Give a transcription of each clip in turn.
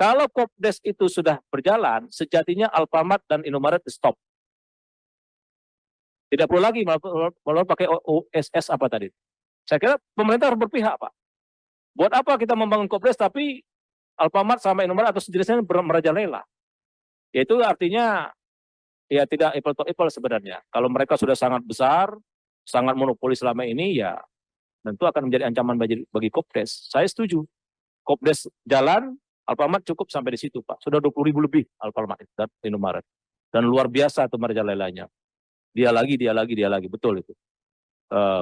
Kalau Kopdes itu sudah berjalan, sejatinya Alfamart dan Indomaret stop. Tidak perlu lagi malah pakai OSS apa tadi. Saya kira pemerintah harus berpihak, Pak. Buat apa kita membangun Kopdes tapi Alfamart sama Indomaret atau sejenisnya merajalela? Itu artinya ya tidak apple to apple sebenarnya. Kalau mereka sudah sangat besar, sangat monopoli selama ini, ya tentu akan menjadi ancaman bagi Kopdes. Saya setuju. Kopdes jalan, Alfamart cukup sampai di situ, Pak. Sudah 20.000 lebih Alfamart dan Indomaret. Dan luar biasa itu merajalelanya. Dia lagi. Betul itu.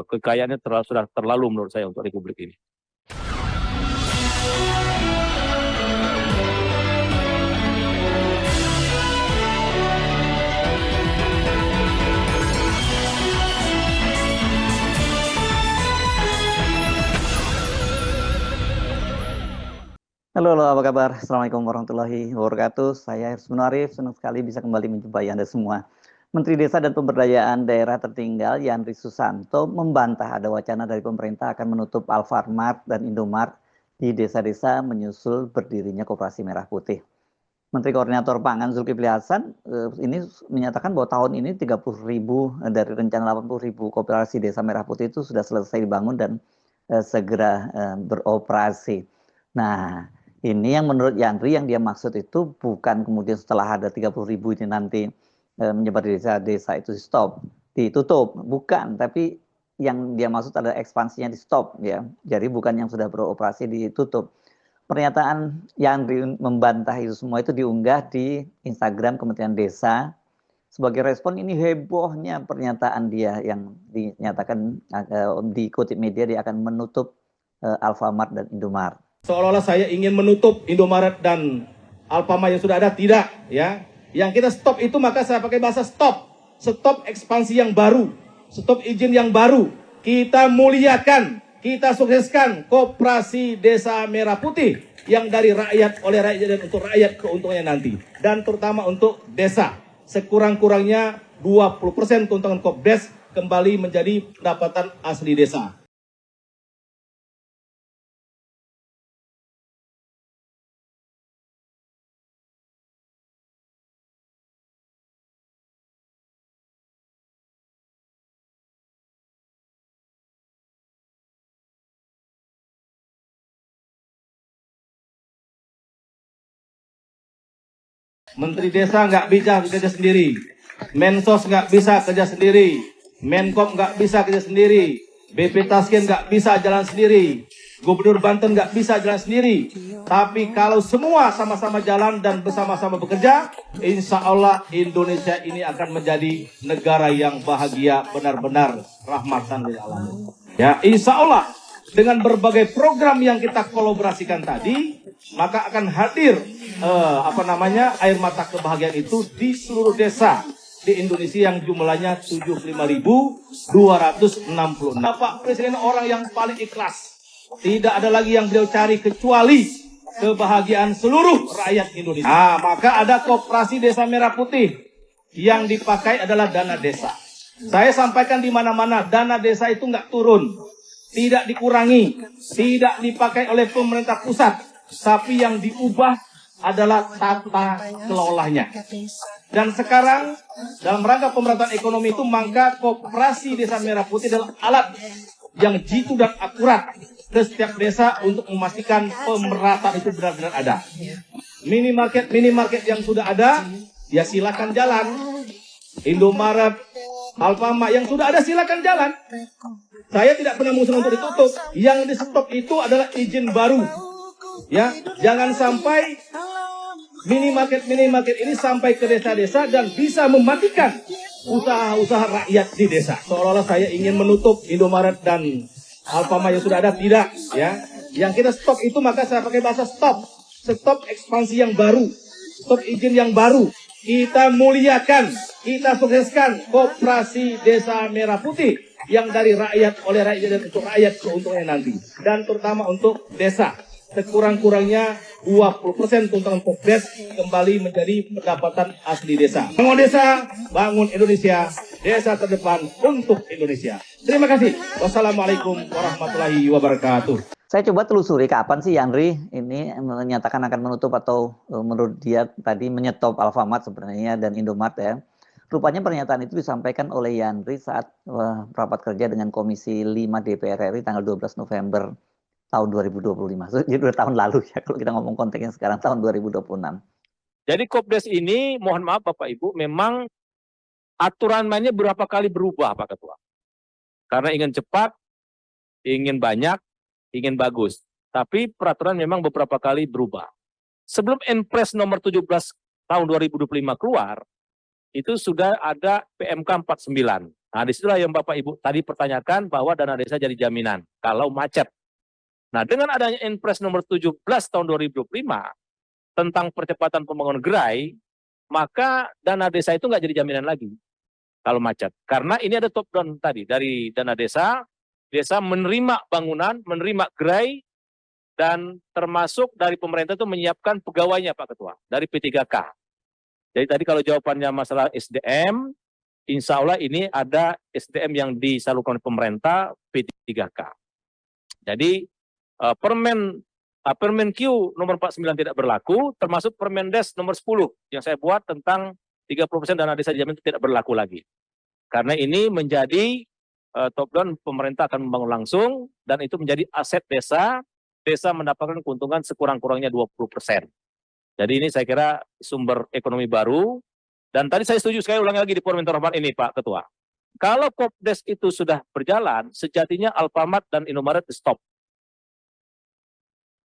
Kekayaannya sudah terlalu menurut saya untuk Republik ini. Halo, apa kabar? Assalamualaikum warahmatullahi wabarakatuh. Saya Hirs Munarif, senang sekali bisa kembali menjumpai Anda semua. Menteri Desa dan Pemberdayaan Daerah Tertinggal Yandri Susanto membantah ada wacana dari pemerintah akan menutup Alfamart dan Indomart di desa-desa menyusul berdirinya Koperasi Merah Putih. Menteri Koordinator Pangan Zulkifli Hasan ini menyatakan bahwa tahun ini 30.000 dari rencana 80.000 Koperasi Desa Merah Putih itu sudah selesai dibangun dan segera beroperasi. Nah, ini yang menurut Yandri yang dia maksud itu bukan kemudian setelah ada 30.000 ini nanti menyebar di desa-desa itu ditutup, bukan, tapi yang dia maksud ada ekspansinya di stop ya. Jadi bukan yang sudah beroperasi ditutup. Pernyataan Yandri membantah itu semua itu diunggah di Instagram Kementerian Desa. Sebagai respon ini hebohnya pernyataan dia yang dinyatakan dikutip media dia akan menutup Alfamart dan Indomart. Seolah-olah saya ingin menutup Indomaret dan Alfamart yang sudah ada, tidak ya. Yang kita stop itu maka saya pakai bahasa stop. Stop ekspansi yang baru, stop izin yang baru. Kita muliakan, kita sukseskan Koperasi Desa Merah Putih yang dari rakyat, oleh rakyat dan untuk rakyat keuntungannya nanti. Dan terutama untuk desa. Sekurang-kurangnya 20% keuntungan Kopdes kembali menjadi pendapatan asli desa. Menteri Desa nggak bisa kerja sendiri, Mensos nggak bisa kerja sendiri, Menkom nggak bisa kerja sendiri, BP Tasken nggak bisa jalan sendiri, Gubernur Banten nggak bisa jalan sendiri. Tapi kalau semua sama-sama jalan dan bersama-sama bekerja, insya Allah Indonesia ini akan menjadi negara yang bahagia, benar-benar rahmatan lil alamin. Ya, insya Allah dengan berbagai program yang kita kolaborasikan tadi, maka akan hadir air mata kebahagiaan itu di seluruh desa di Indonesia yang jumlahnya 75.266. Bapak Presiden orang yang paling ikhlas. Tidak ada lagi yang beliau cari kecuali kebahagiaan seluruh rakyat Indonesia. Nah, maka ada Koperasi Desa Merah Putih yang dipakai adalah dana desa. Saya sampaikan di mana-mana dana desa itu nggak turun, tidak dikurangi, tidak dipakai oleh pemerintah pusat, tapi yang diubah adalah tata kelolanya. Dan sekarang dalam rangka pemerataan ekonomi itu, maka Koperasi Desa Merah Putih adalah alat yang jitu dan akurat ke setiap desa untuk memastikan pemerataan itu benar-benar ada. Minimarket yang sudah ada, ya silakan jalan. Indomaret, Alfamart yang sudah ada silakan jalan. Saya tidak pernah mengusul untuk ditutup. Yang di stop itu adalah izin baru. Ya, jangan sampai minimarket ini sampai ke desa-desa dan bisa mematikan usaha-usaha rakyat di desa. Seolah-olah saya ingin menutup Indomaret dan Alfamart yang sudah ada, tidak ya. Yang kita stop itu maka saya pakai bahasa stop. Stop ekspansi yang baru, stop izin yang baru. Kita muliakan, kita sukseskan Koperasi Desa Merah Putih yang dari rakyat, oleh rakyat dan untuk rakyat keuntungannya nanti. Dan terutama untuk desa. Sekurang-kurangnya 20% keuntungan Kopdes kembali menjadi pendapatan asli desa. Bangun desa, bangun Indonesia, desa terdepan untuk Indonesia. Terima kasih. Wassalamualaikum warahmatullahi wabarakatuh. Saya coba telusuri kapan sih Yandri ini menyatakan akan menutup atau menurut dia tadi menyetop Alfamart sebenarnya dan Indomart ya. Rupanya pernyataan itu disampaikan oleh Yandri saat rapat kerja dengan Komisi 5 DPR RI tanggal 12 November tahun 2025. Jadi udah tahun lalu ya kalau kita ngomong konteksnya sekarang tahun 2026. Jadi Kopdes ini, mohon maaf Bapak Ibu, memang aturan mainnya berapa kali berubah Pak Ketua. Karena ingin cepat, ingin banyak, ingin bagus. Tapi peraturan memang beberapa kali berubah. Sebelum Inpres nomor 17 tahun 2025 keluar, itu sudah ada PMK 49. Nah, disitulah yang Bapak Ibu tadi pertanyakan bahwa dana desa jadi jaminan kalau macet. Nah, dengan adanya Inpres nomor 17 tahun 2025 tentang percepatan pembangunan gerai, maka dana desa itu nggak jadi jaminan lagi kalau macet. Karena ini ada top down tadi dari dana desa, desa menerima bangunan, menerima gerai, dan termasuk dari pemerintah itu menyiapkan pegawainya Pak Ketua, dari P3K. Jadi tadi kalau jawabannya masalah SDM, insya Allah ini ada SDM yang disalurkan oleh pemerintah P3K. Jadi Permen Q nomor 49 tidak berlaku, termasuk Permendes nomor 10 yang saya buat tentang 30% dana desa dijamin itu tidak berlaku lagi. Karena ini menjadi top down pemerintah akan membangun langsung dan itu menjadi aset desa, desa mendapatkan keuntungan sekurang-kurangnya 20%. Jadi ini saya kira sumber ekonomi baru. Dan tadi saya setuju sekali ulangi lagi di forum interhormat ini Pak Ketua. Kalau Kopdes itu sudah berjalan, sejatinya Alfamart dan Indomaret stop.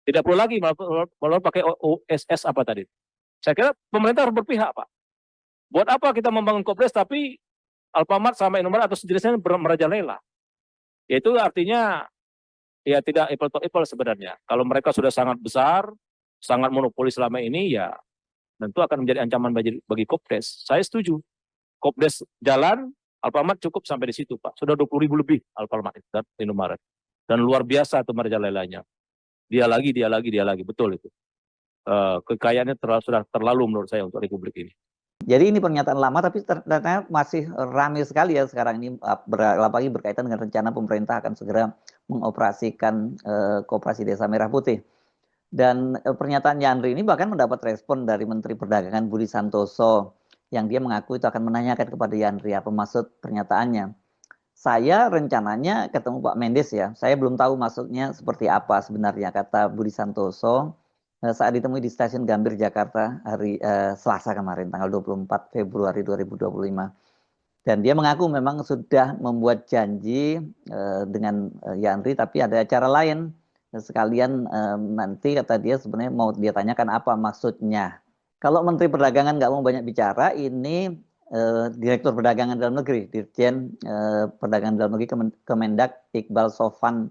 Tidak perlu lagi kalau pakai OSS apa tadi. Saya kira pemerintah harus berpihak Pak. Buat apa kita membangun Kopdes tapi Alfamart sama Indomaret atau sejenisnya merajalela. Yaitu artinya ya tidak apple to apple sebenarnya. Kalau mereka sudah sangat besar, sangat monopoli selama ini, ya tentu akan menjadi ancaman bagi Kopdes. Saya setuju. Kopdes jalan, Alfamart cukup sampai di situ, Pak. Sudah 20.000 lebih Alfamart dan Indomaret. Dan luar biasa tuh merajalelanya. Dia lagi, betul itu. Kekayaannya sudah terlalu menurut saya untuk Republik ini. Jadi ini pernyataan lama tapi ternyata masih ramai sekali ya sekarang ini, apalagi berkaitan dengan rencana pemerintah akan segera mengoperasikan Koperasi Desa Merah Putih. Dan pernyataan Yandri ini bahkan mendapat respon dari Menteri Perdagangan Budi Santoso yang dia mengaku itu akan menanyakan kepada Yandri apa maksud pernyataannya. Saya rencananya ketemu Pak Mendes ya, saya belum tahu maksudnya seperti apa sebenarnya, kata Budi Santoso saat ditemui di stasiun Gambir Jakarta hari Selasa kemarin tanggal 24 Februari 2025. Dan dia mengaku memang sudah membuat janji dengan Yandri tapi ada acara lain. Sekalian nanti kata dia sebenarnya mau dia tanyakan apa maksudnya. Kalau Menteri Perdagangan nggak mau banyak bicara, ini Direktur Perdagangan Dalam Negeri, Dirjen Perdagangan Dalam Negeri Kemendak Iqbal Sofwan.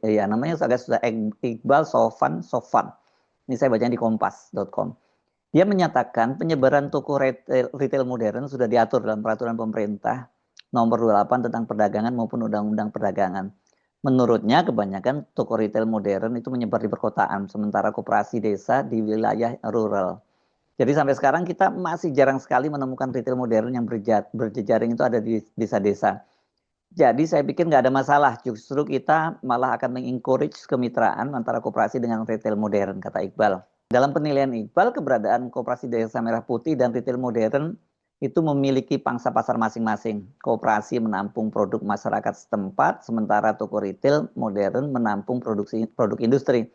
Ya namanya agak susah, Iqbal Sofwan. Ini saya bacanya di kompas.com. Dia menyatakan penyebaran toko retail modern sudah diatur dalam peraturan pemerintah nomor 28 tentang perdagangan maupun undang-undang perdagangan. Menurutnya kebanyakan toko retail modern itu menyebar di perkotaan, sementara koperasi desa di wilayah rural. Jadi sampai sekarang kita masih jarang sekali menemukan retail modern yang berjejaring itu ada di desa-desa. Jadi saya pikir nggak ada masalah, justru kita malah akan mengencourage kemitraan antara koperasi dengan retail modern, kata Iqbal. Dalam penilaian Iqbal, keberadaan Koperasi Desa Merah Putih dan retail modern itu memiliki pangsa pasar masing-masing. Koperasi menampung produk masyarakat setempat, sementara toko retail modern menampung produk industri.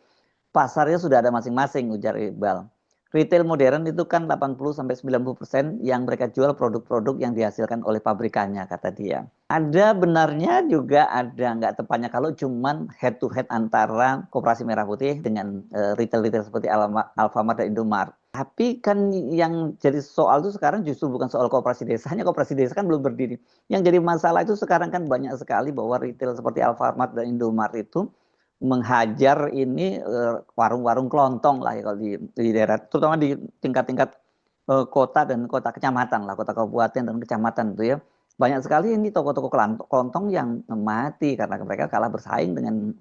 Pasarnya sudah ada masing-masing, ujar Iqbal. Retail modern itu kan 80-90% yang mereka jual produk-produk yang dihasilkan oleh pabrikannya, kata dia. Ada benarnya juga ada nggak tepatnya kalau cuman head to head antara Koperasi Merah Putih dengan retail-retail seperti Alfamart dan Indomaret. Tapi kan yang jadi soal itu sekarang justru bukan soal koperasi desanya, koperasi desa kan belum berdiri. Yang jadi masalah itu sekarang kan banyak sekali bahwa retail seperti Alfamart dan Indomaret itu menghajar ini warung-warung kelontong lah ya kalau di daerah, terutama di tingkat-tingkat kota dan kota kecamatan lah, kota kabupaten dan kecamatan itu ya. Banyak sekali ini toko-toko kelontong yang mati karena mereka kalah bersaing dengan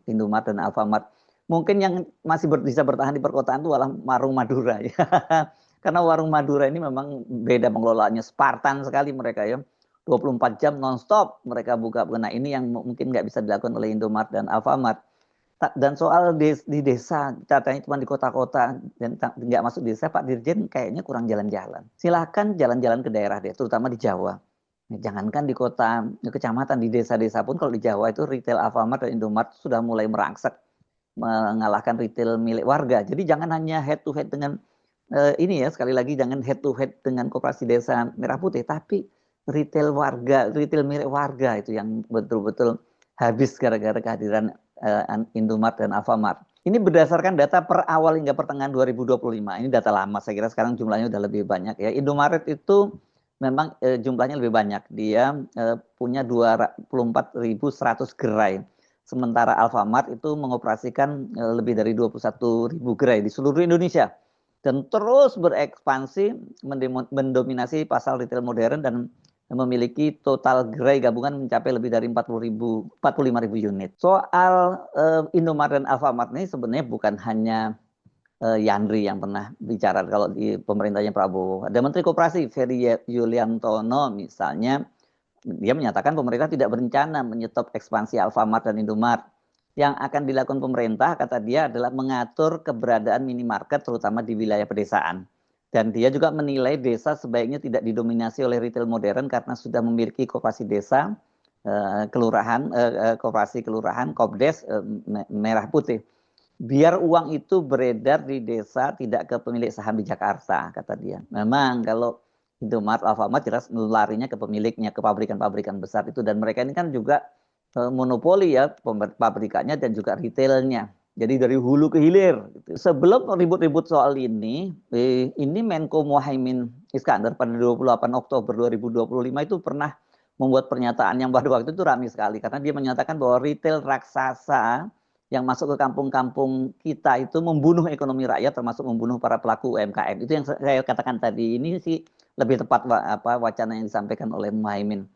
Indomaret dan Alfamart. Mungkin yang masih bisa bertahan di perkotaan itu adalah warung Madura ya. Karena warung Madura ini memang beda pengelolaannya, Spartan sekali mereka ya. 24 jam nonstop mereka buka. Nah ini yang mungkin nggak bisa dilakukan oleh Indomart dan Alfamart. Dan soal di desa, katanya cuma di kota-kota dan nggak masuk desa, Pak Dirjen kayaknya kurang jalan-jalan. Silakan jalan-jalan ke daerah deh, terutama di Jawa. Jangankan di kota, di kecamatan, di desa-desa pun kalau di Jawa itu retail Alfamart dan Indomart sudah mulai merangsek mengalahkan retail milik warga. Jadi jangan hanya head to head dengan ini ya, sekali lagi jangan head to head dengan Koperasi Desa Merah Putih, tapi retail warga, retail milik warga itu yang betul-betul habis gara-gara kehadiran Indomart dan Alfamart. Ini berdasarkan data per awal hingga pertengahan 2025. Ini data lama, saya kira sekarang jumlahnya udah lebih banyak ya. Indomaret itu memang jumlahnya lebih banyak. Dia punya 24.100 gerai. Sementara Alfamart itu mengoperasikan lebih dari 21.000 gerai di seluruh Indonesia. Dan terus berekspansi mendominasi pasar retail modern dan memiliki total gerai gabungan mencapai lebih dari 45.000 unit. Soal Indomart dan Alfamart ini sebenarnya bukan hanya Yandri yang pernah bicara kalau di pemerintahnya Prabowo. Ada Menteri Koperasi Ferry Yuliantono misalnya, dia menyatakan pemerintah tidak berencana menyetop ekspansi Alfamart dan Indomart. Yang akan dilakukan pemerintah, kata dia, adalah mengatur keberadaan minimarket terutama di wilayah pedesaan. Dan dia juga menilai desa sebaiknya tidak didominasi oleh retail modern karena sudah memiliki koperasi desa, kelurahan, koperasi kelurahan, Kopdes Merah Putih. Biar uang itu beredar di desa, tidak ke pemilik saham di Jakarta, kata dia. Memang kalau Indomart, Alfamart jelas larinya ke pemiliknya, ke pabrikan-pabrikan besar itu. Dan mereka ini kan juga monopoli ya, pabrikannya dan juga retailnya. Jadi dari hulu ke hilir. Gitu. Sebelum ribut-ribut soal ini Menko Muhaimin Iskandar pada 28 Oktober 2025 itu pernah membuat pernyataan yang pada waktu itu ramai sekali. Karena dia menyatakan bahwa retail raksasa yang masuk ke kampung-kampung kita itu membunuh ekonomi rakyat, termasuk membunuh para pelaku UMKM. Itu yang saya katakan tadi. Ini sih lebih tepat wacana yang disampaikan oleh Muhaimin.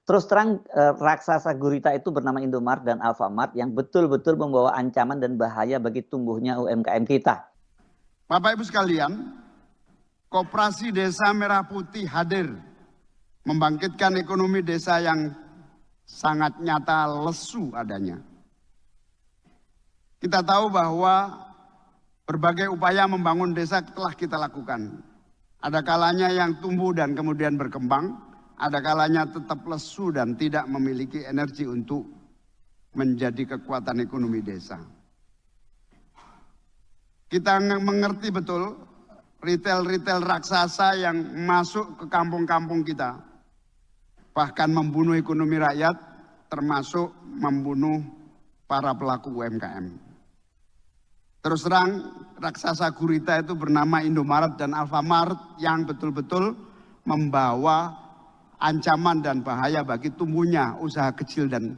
Terus terang raksasa gurita itu bernama Indomart dan Alfamart yang betul-betul membawa ancaman dan bahaya bagi tumbuhnya UMKM kita. Bapak Ibu sekalian, Koperasi Desa Merah Putih hadir membangkitkan ekonomi desa yang sangat nyata lesu adanya. Kita tahu bahwa berbagai upaya membangun desa telah kita lakukan. Ada kalanya yang tumbuh dan kemudian berkembang. Ada kalanya tetap lesu dan tidak memiliki energi untuk menjadi kekuatan ekonomi desa. Kita mengerti betul retail-retail raksasa yang masuk ke kampung-kampung kita. Bahkan membunuh ekonomi rakyat, termasuk membunuh para pelaku UMKM. Terus terang, raksasa gurita itu bernama Indomaret dan Alfamart yang betul-betul membawa ancaman dan bahaya bagi tumbuhnya usaha kecil dan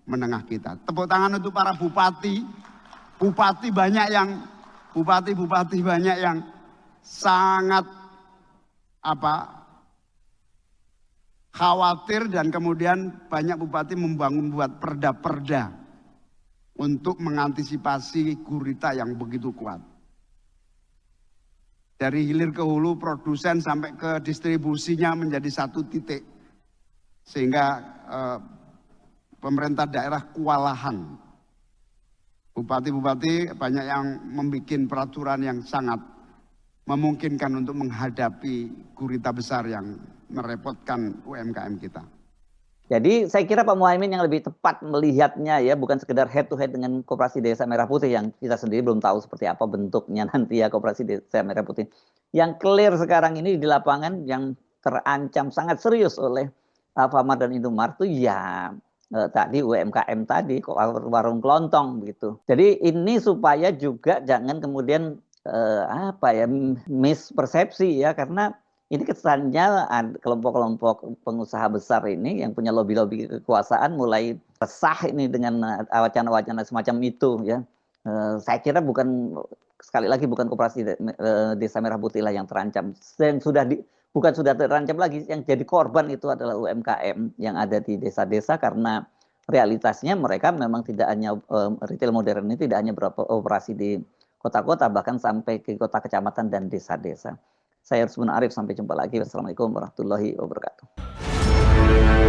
menengah kita. Tepuk tangan untuk para bupati. Bupati banyak yang sangat khawatir dan kemudian banyak bupati buat perda-perda untuk mengantisipasi gurita yang begitu kuat. Dari hilir ke hulu, produsen sampai ke distribusinya menjadi satu titik. Sehingga pemerintah daerah kewalahan. Bupati-bupati banyak yang membuat peraturan yang sangat memungkinkan untuk menghadapi gurita besar yang merepotkan UMKM kita. Jadi saya kira Pak Muhaimin yang lebih tepat melihatnya ya, bukan sekedar head to head dengan Koperasi Desa Merah Putih yang kita sendiri belum tahu seperti apa bentuknya nanti ya Koperasi Desa Merah Putih. Yang clear sekarang ini di lapangan yang terancam sangat serius oleh Alfamart dan Indomart itu ya tadi UMKM tadi, warung kelontong begitu. Jadi ini supaya juga jangan kemudian mispersepsi ya, karena ini kesannya kelompok-kelompok pengusaha besar ini yang punya lobby-lobby kekuasaan mulai resah ini dengan wacana-wacana semacam itu ya. Saya kira sekali lagi bukan Koperasi Desa Merah Putih lah yang terancam. Dan bukan sudah terancam lagi, yang jadi korban itu adalah UMKM yang ada di desa-desa karena realitasnya mereka memang tidak hanya retail modern ini tidak hanya beroperasi di kota-kota, bahkan sampai ke kota kecamatan dan desa-desa. Saya Irsmun Arif, sampai jumpa lagi. Wassalamualaikum warahmatullahi wabarakatuh. Wabarakatuh.